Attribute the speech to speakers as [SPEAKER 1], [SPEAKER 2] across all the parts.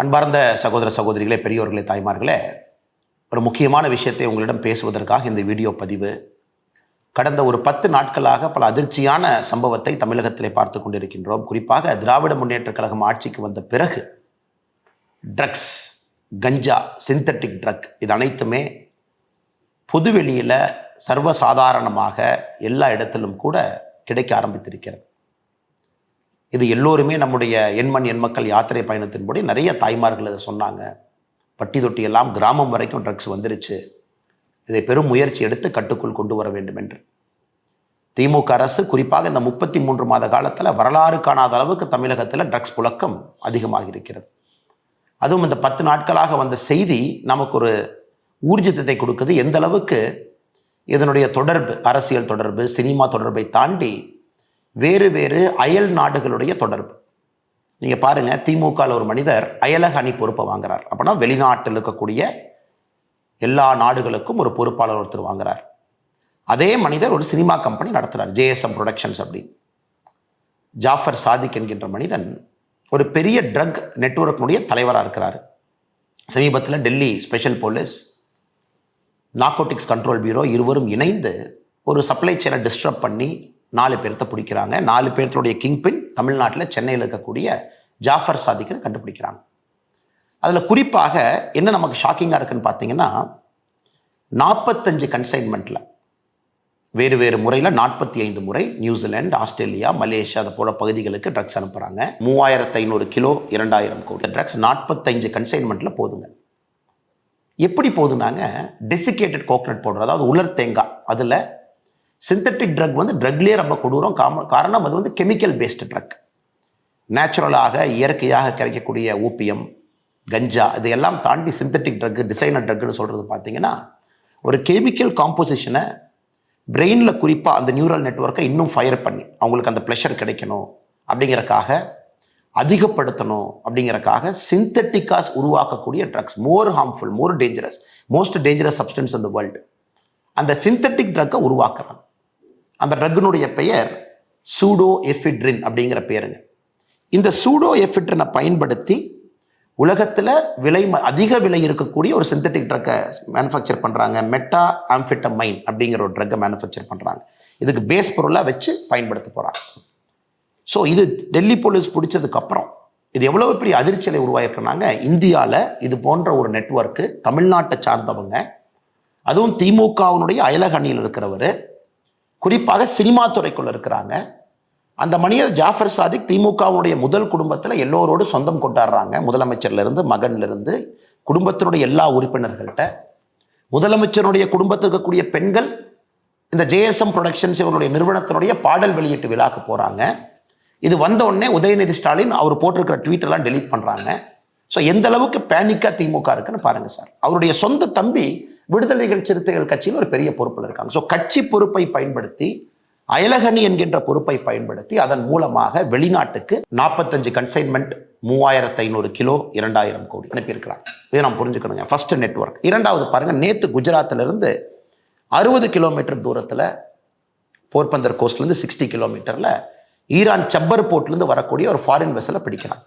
[SPEAKER 1] அன்பார்ந்த சகோதர சகோதரிகளே, பெரியோர்களே, தாய்மார்களே, ஒரு முக்கியமான விஷயத்தை உங்களிடம் பேசுவதற்காக இந்த வீடியோ பதிவு. கடந்த ஒரு 10 நாட்களாக பல அதிர்ச்சியான சம்பவத்தை தமிழகத்திலே பார்த்து கொண்டிருக்கின்றோம். குறிப்பாக திராவிட முன்னேற்ற கழகம் ஆட்சிக்கு வந்த பிறகு ட்ரக்ஸ், கஞ்சா, சிந்தட்டிக் ட்ரக் இது அனைத்துமே பொதுவெளியில் சர்வசாதாரணமாக எல்லா இடத்திலும் கூட கிடைக்க ஆரம்பித்திருக்கிறது. இது எல்லோருமே நம்முடைய எண்மண் எண்மக்கள் யாத்திரை பயணத்தின்படி நிறைய தாய்மார்கள் இதை சொன்னாங்க. பட்டி தொட்டி எல்லாம் கிராமம் வரைக்கும் ட்ரக்ஸ் வந்துருச்சு, இதை பெரும் முயற்சி எடுத்து கட்டுக்குள் கொண்டு வர வேண்டும் என்று திமுக அரசு குறிப்பாக இந்த 33 மாத காலத்தில் வரலாறு காணாத அளவுக்கு தமிழகத்தில் ட்ரக்ஸ் புழக்கம் அதிகமாக இருக்கிறது. அதுவும் இந்த 10 நாட்களாக வந்த செய்தி நமக்கு ஒரு ஊர்ஜிதத்தை கொடுக்குது. எந்த அளவுக்கு இதனுடைய தொடர்பு, அரசியல் தொடர்பு, சினிமா தொடர்பை தாண்டி வேறு வேறு அயல் நாடுகளுடைய தொடர்பு. நீங்கள் பாருங்கள், திமுகவில் ஒரு மனிதர் அயலக அணி பொறுப்பை வாங்குறார். அப்படின்னா வெளிநாட்டில் இருக்கக்கூடிய எல்லா நாடுகளுக்கும் ஒரு பொறுப்பாளர் ஒருத்தர் வாங்குறார். அதே மனிதர் ஒரு சினிமா கம்பெனி நடத்துகிறார், JSM ப்ரொடக்ஷன்ஸ் அப்படின்னு. ஜாஃபர் சாதிக் என்கின்ற மனிதன் ஒரு பெரிய ட்ரக் நெட்வொர்க்கினுடைய தலைவராக இருக்கிறார். சமீபத்தில் Delhi special police, narcotics control bureau இருவரும் இணைந்து ஒரு சப்ளை செயினை டிஸ்டர்ப் பண்ணி 4 பேர்த்த பிடிக்கிறாங்க. 4 பேர்த்துடைய கிங்பின் தமிழ்நாட்டில் சென்னையில் இருக்கக்கூடிய ஜாஃபர் சாதிக்கை கண்டுபிடிக்கிறாங்க. அதில் குறிப்பாக என்ன நமக்கு ஷாக்கிங்காக இருக்குன்னு பார்த்தீங்கன்னா, 45 கன்சைன்மெண்ட்டில் வேறு வேறு முறையில் 45 முறை நியூசிலாந்து, ஆஸ்திரேலியா, மலேசியா அதை போல பகுதிகளுக்கு ட்ரக்ஸ் அனுப்புகிறாங்க. 3500 கிலோ, 2000 கோடி ட்ரக்ஸ் 45 கன்சைன்மெண்ட்டில் போதுங்க. எப்படி போதுனாங்க, டெசிகேட்டட் கோகனட் பவுடர், அதாவது உலர் தேங்காய், அதில் சிந்தட்டிக் ட்ரக் ட்ரக்லேயே ரொம்ப கொடூரம். காரணம் அது கெமிக்கல் பேஸ்டு ட்ரக். நேச்சுரலாக இயற்கையாக கிடைக்கக்கூடிய ஊப்பியம், கஞ்சா இதையெல்லாம் தாண்டி சிந்தட்டிக் ட்ரக், டிசைனர் ட்ரக்னு சொல்கிறது பார்த்தீங்கன்னா ஒரு கெமிக்கல் காம்போசிஷனை பிரெயினில் குறிப்பாக அந்த நியூரல் நெட்வொர்க்கை இன்னும் ஃபயர் பண்ணி அவங்களுக்கு அந்த ப்ளஷர் கிடைக்கணும் அப்படிங்கிறக்காக, அதிகப்படுத்தணும் அப்படிங்கிறக்காக சிந்தட்டிக்காக உருவாக்கக்கூடிய drugs more harmful, more dangerous, most dangerous substance in the world. அந்த சிந்தட்டிக் ட்ரக்கை உருவாக்குறாங்க. அந்த ட்ரக்கினுடைய பெயர் சூடோ எஃபிட்ரின் அப்படிங்கிற பேருங்க. இந்த சூடோ எஃபிட்ரினை பயன்படுத்தி உலகத்தில் அதிக விலை இருக்கக்கூடிய ஒரு சிந்தட்டிக் ட்ரக்கை மேனுஃபேக்சர் பண்ணுறாங்க. மெட்டா ஆம்ஃபெட்டமைன் அப்படிங்கிற ஒரு ட்ரக்கை மேனுஃபேக்சர் பண்ணுறாங்க. இதுக்கு பேஸ் பொருளாக வச்சு பயன்படுத்த போகிறாங்க. ஸோ இது டெல்லி போலீஸ் பிடிச்சதுக்கப்புறம் இது எவ்வளோ பெரிய அதிர்ச்சியை உருவாயிருக்கிறாங்க. இந்தியாவில் இது போன்ற ஒரு நெட்வொர்க்கு, தமிழ்நாட்டை சார்ந்தவங்க, அதுவும் திமுகவினுடைய அயலக அணியில் இருக்கிறவர், குறிப்பாக சினிமா துறைக்குள்ள இருக்கிறாங்க. அந்த மனிதர் ஜாஃபர் சாதிக் திமுகவுடைய முதல் குடும்பத்தில் எல்லோரோடு சொந்தம் கொண்டாடுறாங்க. முதலமைச்சர்லேருந்து மகன்லேருந்து குடும்பத்தினுடைய எல்லா உறுப்பினர்கள்ட்ட. முதலமைச்சருடைய குடும்பத்தில் இருக்கக்கூடிய பெண்கள் இந்த JSM ப்ரொடக்ஷன்ஸ் இவருடைய நிறுவனத்தினுடைய பாடல் வெளியீட்டு விழாக்கு போகிறாங்க. இது வந்த உடனே உதயநிதி ஸ்டாலின் அவர் போட்டிருக்கிற ட்வீட்டெல்லாம் டெலீட் பண்ணுறாங்க. ஸோ எந்த அளவுக்கு பேனிக்காக திமுக இருக்குன்னு பாருங்கள் சார். அவருடைய சொந்த தம்பி விடுதலைகள் சிறுத்தைகள் கட்சியில் ஒரு பெரிய பொறுப்பில் இருக்காங்க. ஸோ கட்சி பொறுப்பை பயன்படுத்தி, அயலகணி என்கின்ற பொறுப்பை பயன்படுத்தி அதன் மூலமாக வெளிநாட்டுக்கு 45 கன்சைன்மெண்ட், 3500 கிலோ, 2000 கோடி அனுப்பியிருக்கிறாங்க. இதை நாம் புரிஞ்சுக்கணுங்க. First network. இரண்டாவது பாருங்கள், நேற்று குஜராத்திலிருந்து 60 கிலோமீட்டர் தூரத்தில், போர்பந்தர் கோஸ்ட்லேருந்து 60 கிலோமீட்டரில் ஈரான் சப்பர் போர்ட்லேருந்து வரக்கூடிய ஒரு ஃபாரின் வெசலை பிடிக்கிறாங்க.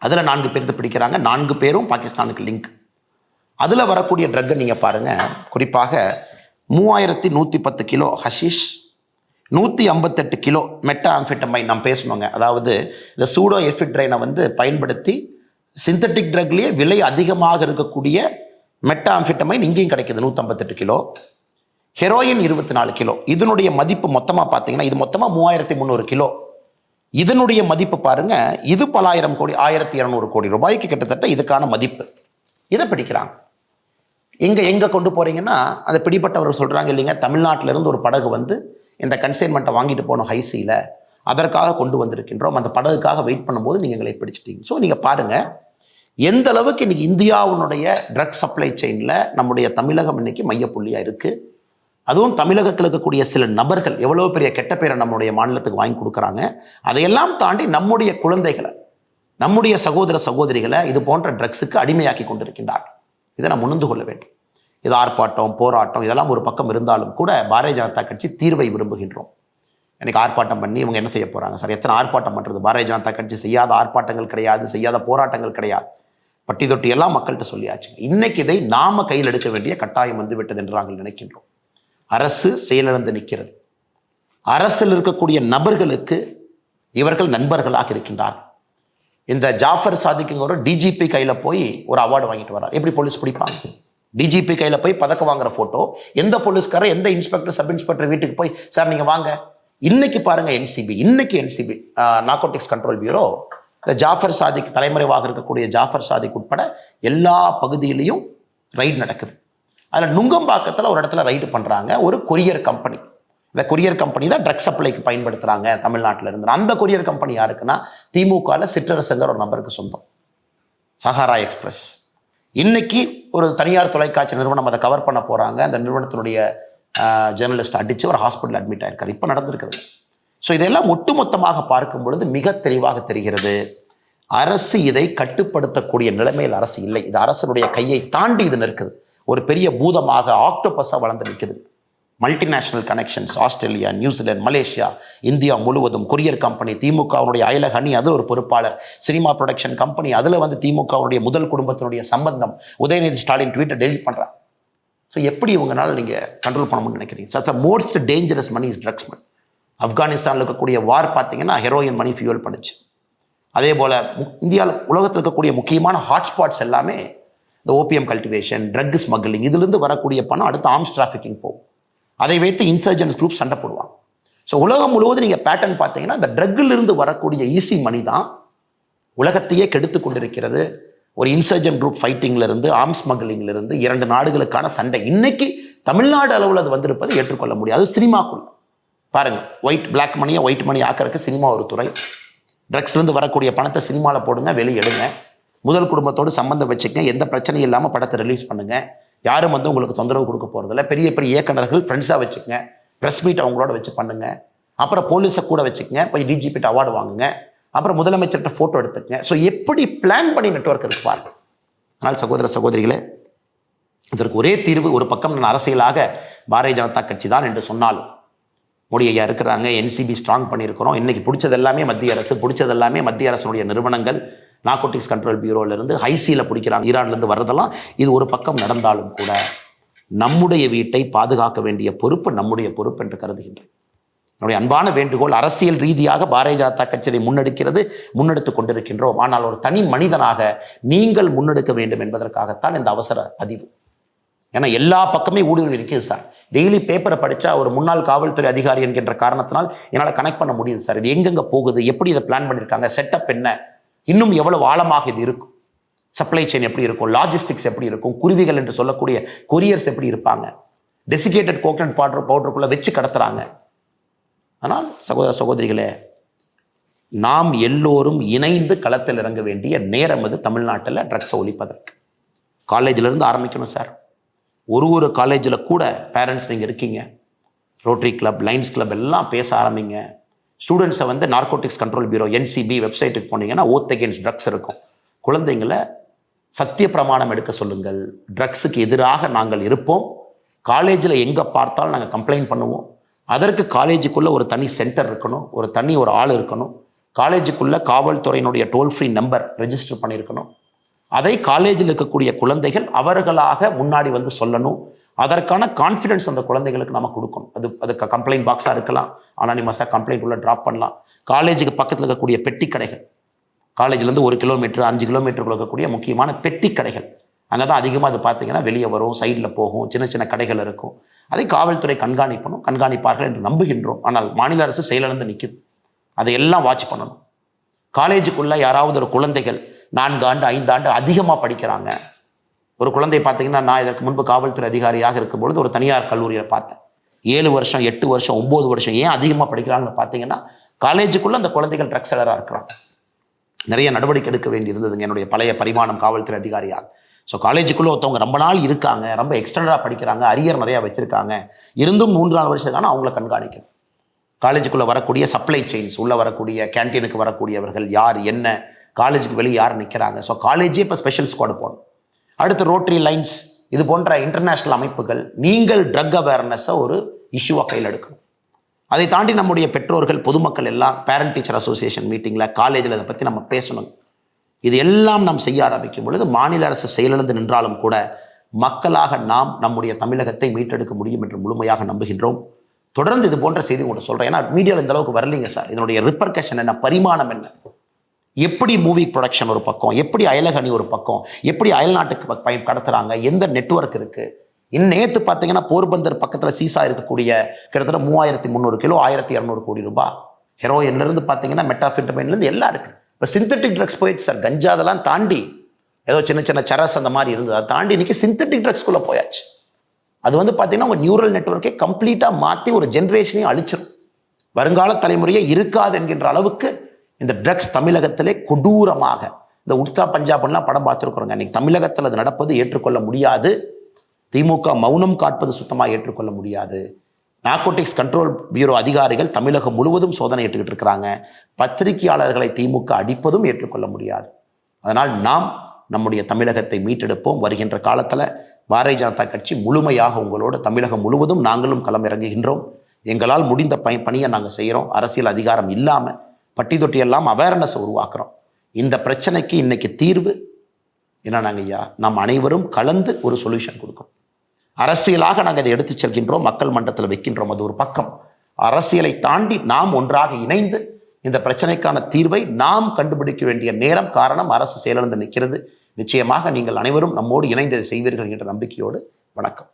[SPEAKER 1] அதில் 4 பேர்த்து பிடிக்கிறாங்க. 4 பேரும் பாகிஸ்தானுக்கு லிங்க். அதில் வரக்கூடிய ட்ரக்கை நீங்கள் பாருங்கள். குறிப்பாக 3110 kilo hashish, 158 kilo meta amphetamine. நாம் பேசணுங்க. அதாவது இந்த சூடோ எஃபிட்ரைனை பயன்படுத்தி சிந்தட்டிக் ட்ரக்லேயே விலை அதிகமாக இருக்கக்கூடிய மெட்டா ஆம்ஃபெட்டமைன் இங்கேயும் கிடைக்கிது. 158 கிலோ. Heroin 24 kilo. இதனுடைய மதிப்பு மொத்தமாக பார்த்தீங்கன்னா, இது மொத்தமாக 3300 கிலோ. இதனுடைய மதிப்பு பாருங்கள், இது பல ஆயிரம் கோடி, 1200 கோடி ரூபாய்க்கு கிட்டத்தட்ட இதுக்கான மதிப்பு. இதை பிடிக்கிறாங்க. எங்கே கொண்டு போகிறீங்கன்னா, அதை பிடிப்பட்டவர் சொல்கிறாங்க, இல்லைங்க, தமிழ்நாட்டிலிருந்து ஒரு படகு இந்த கன்சைன்மெண்ட்டை வாங்கிட்டு போனோம் ஹைசியில், அதற்காக கொண்டு வந்திருக்கின்றோம், அந்த படகுக்காக வெயிட் பண்ணும்போது நீங்கள் எங்களை பிடிச்சிட்டீங்க. ஸோ நீங்கள் பாருங்கள் எந்த அளவுக்கு இன்றைக்கி இந்தியாவுடைய ட்ரக் சப்ளை செயினில் நம்முடைய தமிழகம் இன்றைக்கி மையப்புள்ளியாக இருக்குது. அதுவும் தமிழகத்தில் இருக்கக்கூடிய சில நபர்கள் எவ்வளோ பெரிய கெட்ட பேரை நம்முடைய மாநிலத்துக்கு வாங்கி கொடுக்குறாங்க. அதையெல்லாம் தாண்டி நம்முடைய குழந்தைகளை, நம்முடைய சகோதர சகோதரிகளை இது போன்ற ட்ரக்ஸுக்கு அடிமையாக்கி கொண்டிருக்கின்றார். இதை நாம் உணர்ந்து கொள்ள வேண்டும். இது ஆர்ப்பாட்டம், போராட்டம் இதெல்லாம் ஒரு பக்கம் இருந்தாலும் கூட பாரதிய ஜனதா கட்சி தீர்வை விரும்புகின்றோம். எனக்கு ஆர்ப்பாட்டம் பண்ணி இவங்க என்ன செய்ய போகிறாங்க சார்? எத்தனை ஆர்ப்பாட்டம் பண்ணுறது? பாரதிய ஜனதா கட்சி செய்யாத ஆர்ப்பாட்டங்கள் கிடையாது, செய்யாத போராட்டங்கள் கிடையாது. பட்டி தொட்டி எல்லாம் மக்கள்கிட்ட சொல்லியாச்சு. இன்னைக்கு இதை நாம கையில் எடுக்க வேண்டிய கட்டாயம் வந்து விட்டது என்று நாங்கள் நினைக்கின்றோம். அரசு செயலிழந்து நிற்கிறது. அரசில் இருக்கக்கூடிய நபர்களுக்கு இவர்கள் நண்பர்களாக இருக்கின்றார்கள். இந்த ஜாஃபர் சாதிக்குங்க ஒரு டிஜிபி கையில் போய் ஒரு அவார்டு வாங்கிட்டு வர்றார். எப்படி போலீஸ் பிடிப்பாங்க? டிஜிபி கையில் போய் பதக்கம் வாங்குற போட்டோ எந்த போலீஸ்காரர் எந்த இன்ஸ்பெக்டர் சப் இன்ஸ்பெக்டர் வீட்டுக்கு போய் சார் நீங்க வாங்க. இன்னைக்கு பாருங்க என்சிபி நார்கோட்டிக்ஸ் கண்ட்ரோல் பியூரோ இந்த ஜாஃபர் சாதிக் தலைமறைவாக இருக்கக்கூடிய ஜாஃபர் சாதிக் உட்பட எல்லா பகுதியிலையும் ரைடு நடக்குது. அதில் நுங்கம்பாக்கத்தில் ஒரு இடத்துல ரைடு பண்ணுறாங்க. ஒரு கொரியர் கம்பெனி, இந்த கொரியர் கம்பெனி தான் ட்ரக் சப்ளைக்கு பயன்படுத்துகிறாங்க தமிழ்நாட்டில் இருந்து. அந்த கொரியர் கம்பெனி யாருக்குன்னா திமுகவில் சிற்றரசுங்கிற ஒரு நபருக்கு சொந்தம், சஹாரா எக்ஸ்பிரஸ். இன்னைக்கு ஒரு தனியார் தொலைக்காட்சி நிறுவனம் அதை கவர் பண்ண போகிறாங்க. அந்த நிறுவனத்தினுடைய ஜேர்னலிஸ்ட் அடித்து ஒரு ஹாஸ்பிட்டல் அட்மிட் ஆயிருக்காரு. இப்போ நடந்திருக்குது. ஸோ இதெல்லாம் ஒட்டுமொத்தமாக பார்க்கும் பொழுது மிக தெளிவாக தெரிகிறது, அரசு இதை கட்டுப்படுத்தக்கூடிய நிலைமையில் அரசு இல்லை. இது அரசனுடைய கையை தாண்டி இது நிற்குது. ஒரு பெரிய பூதமாக ஆக்டோபஸாக வளர்ந்து நிற்குது. Multinational connections, Australia, New Zealand, Malaysia, India முழுவதும் கொரியர் கம்பெனி, திமுகவுடைய அயலக அணி, அதில் ஒரு பொறுப்பாளர், சினிமா ப்ரொடக்ஷன் கம்பெனி, அதில் வந்து திமுகவுடைய முதல் குடும்பத்தினுடைய சம்பந்தம். உதயநிதி ஸ்டாலின் ட்வீட்டை டெலிட் பண்ணுறாங்க. ஸோ எப்படி இவங்களால நீங்கள் கண்ட்ரோல் பண்ண முடியும்னு நினைக்கிறீங்க? Such the most dangerous money is drugs money. ஆப்கானிஸ்தானில் இருக்கக்கூடிய வார் பார்த்தீங்கன்னா ஹெரோயின் மணி ஃபியூல் பண்ணுச்சு. அதே போல் இந்தியாவில் உலகத்தில் இருக்கக்கூடிய முக்கியமான ஹாட்ஸ்பாட்ஸ் எல்லாமே இந்த ஓபிஎம் கல்டிவேஷன், ட்ரக் ஸ்மக்லிங், இதுலேருந்து வரக்கூடிய பணம் அடுத்து ஆர்ம்ஸ் டிராஃபிக்கிங் போகும். அதை வைத்து இன்சர்ஜென்ட்ஸ் குரூப் சண்டை போடுவாங்க. ஸோ உலகம் முழுவதும் நீங்கள் பேட்டர்ன் பார்த்தீங்கன்னா இந்த ட்ரக்கிலிருந்து வரக்கூடிய ஈஸி மணி தான் உலகத்தையே கெடுத்து கொண்டிருக்கிறது. ஒரு இன்சர்ஜென்ட் குரூப் ஃபைட்டிங்லேருந்து ஆர்ம்ஸ் ஸ்மக்லிங்லேருந்து 2 நாடுகளுக்கான சண்டை இன்னைக்கு தமிழ்நாடு அளவில் அது வந்திருப்பது ஏற்றுக்கொள்ள முடியாது. சினிமாக்குள்ள பாருங்க, பிளாக் மணியை ஒயிட் மணி ஆக்கிறதுக்கு சினிமா ஒரு துறை. ட்ரக்ஸ்லேருந்து வரக்கூடிய பணத்தை சினிமாவில் போடுங்க, வெளியெடுங்க, முதல் குடும்பத்தோடு சம்பந்தம் வச்சுக்கங்க, எந்த பிரச்சனையும் இல்லாமல் படத்தை ரிலீஸ் பண்ணுங்க, யாரும் வந்து உங்களுக்கு தொந்தரவு கொடுக்க போகிறதில்ல. பெரிய பெரிய இயக்குநர்கள் ஃப்ரெண்ட்ஸாக வச்சுக்கங்க, ப்ரெஸ் மீட் அவங்களோட வச்சு பண்ணுங்க, அப்புறம் போலீஸை கூட வச்சுக்கங்க, போய் டிஜிபிட்ட அவார்டு வாங்குங்க, அப்புறம் முதலமைச்சர்கிட்ட ஃபோட்டோ எடுத்துக்கங்க. ஸோ எப்படி பிளான் பண்ணி நெட்வொர்க் இருக்கு பாருங்க. ஆனால் சகோதர சகோதரிகளே, இதற்கு ஒரே தீர்வு, ஒரு பக்கம் நான் அரசியலாக பாரதிய ஜனதா கட்சி தான் என்று சொன்னாலும் மோடி ஐயா இருக்கிறாங்க, என்சிபி ஸ்ட்ராங் பண்ணியிருக்கிறோம். இன்னைக்கு பிடிச்சது எல்லாமே மத்திய அரசு, பிடிச்சது எல்லாமே மத்திய அரசுடைய நிறுவனங்கள், நார்கோட்டிக்ஸ் கண்ட்ரோல் பியூரோலேருந்து ஹைசியில் பிடிக்கிறாங்க, ஈரான்லேருந்து வர்றதெல்லாம். இது ஒரு பக்கம் நடந்தாலும் கூட நம்முடைய வீட்டை பாதுகாக்க வேண்டிய பொறுப்பு நம்முடைய பொறுப்பு என்று கருதுகின்றேன். என்னுடைய அன்பான வேண்டுகோள், அரசியல் ரீதியாக பாரதிய ஜனதா கட்சி இதை முன்னெடுத்து கொண்டிருக்கின்றோம். ஆனால் ஒரு தனி மனிதனாக நீங்கள் முன்னெடுக்க வேண்டும் என்பதற்காகத்தான் இந்த அவசர பதிவு. ஏன்னா எல்லா பக்கமே ஊடுருவி இருக்குது சார். டெய்லி பேப்பரை படித்தா ஒரு முன்னாள் காவல்துறை அதிகாரி என்கின்ற காரணத்தினால் என்னால் கனெக்ட் பண்ண முடியுது சார். இது எங்கெங்கே போகுது, எப்படி இதை பிளான் பண்ணியிருக்காங்க, செட்டப் என்ன, இன்னும் எவ்வளவு ஆழமாக இது இருக்கும், சப்ளை செயின் எப்படி இருக்கும், லாஜிஸ்டிக்ஸ் எப்படி இருக்கும், குருவிகள் என்று சொல்லக்கூடிய கொரியர்ஸ் எப்படி இருப்பாங்க, டெசிகேட்டட் கோகனட் பவுடருக்குள்ளே வச்சு கடத்துறாங்க. ஆனால் சகோதர சகோதரிகளே, நாம் எல்லோரும் இணைந்து களத்தில் இறங்க வேண்டிய நேரம் அது தமிழ்நாட்டில் ட்ரக்ஸை ஒழிப்பதற்கு. காலேஜிலேருந்து ஆரம்பிக்கணும் சார். ஒரு காலேஜில் கூட பேரண்ட்ஸ் நீங்கள் இருக்கீங்க, ரோட்டரி கிளப், லைன்ஸ் கிளப் எல்லாம் பேச ஆரம்பிங்க. ஸ்டூடெண்ட்ஸை வந்து நார்கோட்டிக்ஸ் கண்ட்ரோல் பியூரோ என்சிபி வெப்சைட்டுக்கு போனீங்கன்னா ஓத் அகேன்ஸ்ட் ட்ரக்ஸ் இருக்கும். குழந்தைங்களை சத்திய பிரமாணம் எடுக்க சொல்லுங்கள். ட்ரக்ஸுக்கு எதிராக நாங்கள் இருப்போம். காலேஜில் எங்கே பார்த்தாலும் நாங்கள் கம்ப்ளைண்ட் பண்ணுவோம். அதற்கு காலேஜுக்குள்ளே ஒரு தனி சென்டர் இருக்கணும், ஒரு ஆள் இருக்கணும். காலேஜுக்குள்ளே காவல்துறையினுடைய டோல் ஃப்ரீ நம்பர் ரெஜிஸ்டர் பண்ணியிருக்கணும். அதை காலேஜில் இருக்கக்கூடிய குழந்தைகள் அவர்களாக முன்னாடி வந்து சொல்லணும். அதற்கான கான்ஃபிடன்ஸ் அந்த குழந்தைகளுக்கு நம்ம கொடுக்கணும். அதுக்கு கம்ப்ளைண்ட் பாக்ஸாக இருக்கலாம், அனானிமஸாக கம்ப்ளைண்ட் உள்ள ட்ராப் பண்ணலாம். காலேஜுக்கு பக்கத்தில் இருக்கக்கூடிய பெட்டி கடைகள், காலேஜ்லேருந்து 1 கிலோமீட்டர் 5 கிலோமீட்டருக்குள்ள இருக்கக்கூடிய முக்கியமான பெட்டி கடைகள், அங்கே தான் அதிகமாக அது பார்த்தீங்கன்னா வெளியே வரும், சைடில் போகும், சின்ன சின்ன கடைகள் இருக்கும். அதை காவல்துறை கண்காணிப்பார்கள் என்று நம்புகின்றோம். ஆனால் மாநில அரசு செயலிழந்து நிற்குது. அதையெல்லாம் வாட்ச் பண்ணணும். காலேஜுக்குள்ளே யாராவது ஒரு குழந்தைகள் 4 ஆண்டு 5 ஆண்டு அதிகமாக படிக்கிறாங்க. ஒரு குழந்தை பார்த்தீங்கன்னா, நான் இதற்கு முன்பு காவல்துறை அதிகாரியாக இருக்கும்பொழுது ஒரு தனியார் கல்லூரியில் பார்த்தேன். 7 வருஷம் 8 வருஷம் 9 வருஷம் ஏன் அதிகமாக படிக்கிறாங்கன்னு பார்த்தீங்கன்னா, காலேஜுக்குள்ளே அந்த குழந்தைகள் ட்ரக்ஸ் செல்லராக இருக்கிறாங்க. நிறைய நடவடிக்கை எடுக்க வேண்டி இருந்ததுங்க என்னுடைய பழைய பரிமாணம் காவல்துறை அதிகாரியாக. ஸோ காலேஜுக்குள்ளே ஒருத்தவங்க ரொம்ப நாள் இருக்காங்க, ரொம்ப எக்ஸ்டெண்டடாக படிக்கிறாங்க, அரியர் நிறையா வச்சுருக்காங்க, இருந்தும் 3-4 வருஷத்துக்கான அவங்கள கண்காணிக்கணும். காலேஜுக்குள்ளே வரக்கூடிய சப்ளை செயின்ஸ், உள்ளே வரக்கூடிய கேன்டீனுக்கு வரக்கூடியவர்கள் யார், என்ன, காலேஜுக்கு வெளியே யார் நிற்கிறாங்க. ஸோ காலேஜே இப்போ ஸ்பெஷல் ஸ்குவாட் போடணும். அடுத்து ரோட்டரி, லைன்ஸ், இது போன்ற இன்டர்நேஷ்னல் அமைப்புகள் நீங்கள் ட்ரக் அவேர்னஸை ஒரு இஷ்யூவாக கையில் எடுக்கணும். அதை தாண்டி நம்முடைய பெற்றோர்கள், பொதுமக்கள் எல்லாம் பேரண்ட் டீச்சர் அசோசியேஷன் மீட்டிங்கில், காலேஜில் இதை பற்றி நம்ம பேசணும். இது எல்லாம் நாம் செய்ய ஆரம்பிக்கும் பொழுது மாநில அரசு செயலிழந்து நின்றாலும் கூட மக்களாக நாம் நம்முடைய தமிழகத்தை மீட்டெடுக்க முடியும் என்று முழுமையாக நம்புகின்றோம். தொடர்ந்து இது போன்ற செய்தி உங்கள்கிட்ட சொல்கிறேன். ஏன்னா மீடியாவில் இந்த அளவுக்கு வரலைங்க சார். இதனுடைய ரிப்பர்கஷன் என்ன, பரிமாணம் என்ன, எப்படி மூவி ப்ரொடக்ஷன் ஒரு பக்கம், எப்படி அயலக அணி ஒரு பக்கம், எப்படி அயல்நாட்டுக்கு கடத்துறாங்க, எந்த நெட்வொர்க் இருக்குது. நேற்று பார்த்தீங்கன்னா போர்பந்தர் பக்கத்தில் சீசா இருக்கக்கூடிய கிட்டத்தட்ட 3300 கிலோ 1200 கோடி ரூபாய் ஹெரோயின்லேருந்து பார்த்தீங்கன்னா மெட்டாஃபிட்டமைன்லேருந்து எல்லாம் இருக்குது. இப்போ சிந்தட்டிக் ட்ரக்ஸ் போயிடுச்சு சார். கஞ்சா அதெல்லாம் தாண்டி ஏதோ சின்ன சின்ன சரஸ் அந்த மாதிரி இருந்தது, அதை தாண்டி இன்னைக்கு சிந்தட்டிக் ட்ரக்ஸ்குள்ளே போயாச்சு. அது பார்த்தீங்கன்னா உங்கள் நியூரல் நெட்வொர்க்கை கம்ப்ளீட்டாக மாற்றி ஒரு ஜென்ரேஷனையும் அழிச்சிடும். வருங்கால தலைமுறையே இருக்காது என்கின்ற அளவுக்கு இந்த ட்ரக்ஸ் தமிழகத்திலே கொடூரமாக, இந்த உட்சா பஞ்சாப்லாம் படம் பார்த்துருக்குறோங்க. இன்னைக்கு தமிழகத்தில் அது நடப்பது ஏற்றுக்கொள்ள முடியாது. திமுக மௌனம் காட்பது சுத்தமாக ஏற்றுக்கொள்ள முடியாது. நார்கோட்டிக்ஸ் கண்ட்ரோல் பியூரோ அதிகாரிகள் தமிழகம் முழுவதும் சோதனை ஏற்றுக்கிட்டு இருக்கிறாங்க. பத்திரிகையாளர்களை திமுக அடிப்பதும் ஏற்றுக்கொள்ள முடியாது. அதனால் நாம் நம்முடைய தமிழகத்தை மீட்டெடுப்போம். வருகின்ற காலத்தில் பாரதிய ஜனதா கட்சி முழுமையாக உங்களோட தமிழகம் முழுவதும் நாங்களும் களம் இறங்குகின்றோம். எங்களால் முடிந்த பணியை நாங்கள் செய்கிறோம். அரசியல் அதிகாரம் இல்லாமல் பட்டி தொட்டியெல்லாம் அவேர்னஸ் உருவாக்குறோம். இந்த பிரச்சனைக்கு இன்னைக்கு தீர்வு என்னன்னாங்க ஐயா, நாம் அனைவரும் கலந்து ஒரு சொல்யூஷன் கொடுக்கணும். அரசியலாக நாங்கள் இதை எடுத்து செல்கின்றோம், மக்கள் மன்றத்தில் வைக்கின்றோம். அது ஒரு பக்கம். அரசியலை தாண்டி நாம் ஒன்றாக இணைந்து இந்த பிரச்சனைக்கான தீர்வை நாம் கண்டுபிடிக்க வேண்டிய நேரம். காரணம், அரசு செயலிழந்து நிற்கிறது. நிச்சயமாக நீங்கள் அனைவரும் நம்மோடு இணைந்து செய்வீர்கள் என்ற நம்பிக்கையோடு வணக்கம்.